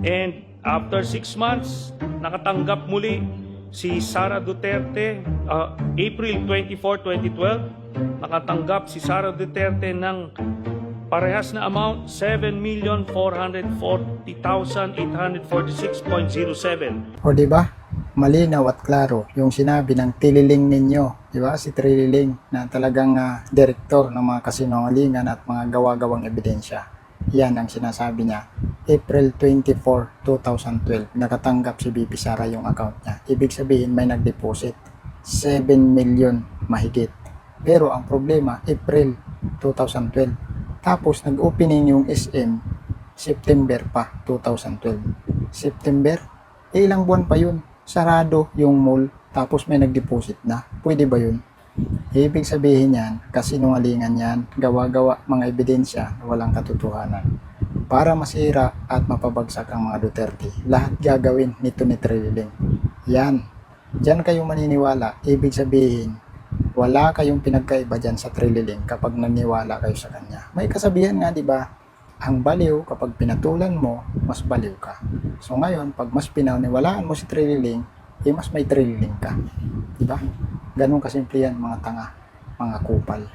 And after 6 months, nakatanggap muli si Sara Duterte. April 24, 2012, nakatanggap si Sara Duterte ng parehas na amount, 7,440,846.07. O di ba? Malinaw at klaro yung sinabi ng tililing ninyo, di ba? Si Trililing na talagang direktor ng mga kasinungalingan at mga gawa-gawang ebidensya. Yan ang sinasabi niya. April 24, 2012, nakatanggap si BP Sara yung account niya. Ibig sabihin may nag-deposit 7 million mahigit. Pero ang problema, April 2012. Tapos nag-opening yung SM September pa 2012. September? Ilang buwan pa yun? Sarado yung mall, tapos may nag-deposit na. Pwede ba yun? Ibig sabihin yan, kasinungalingan yan, gawa-gawa mga ebidensya na walang katotohanan. Para masira at mapabagsak ang mga Duterte, lahat gagawin nito ni Trililing. Yan. Diyan kayo maniniwala. Ibig sabihin, wala kayong pinagkaiba dyan sa Trililing kapag naniwala kayo sa kanya. May kasabihan nga, di ba? Ang baliw, kapag pinatulan mo, mas baliw ka. So ngayon, pag mas pinaniwalaan mo si Trililing, mas may Trililing ka. Di ba? Ganun kasimple yan, mga tanga, mga kupal.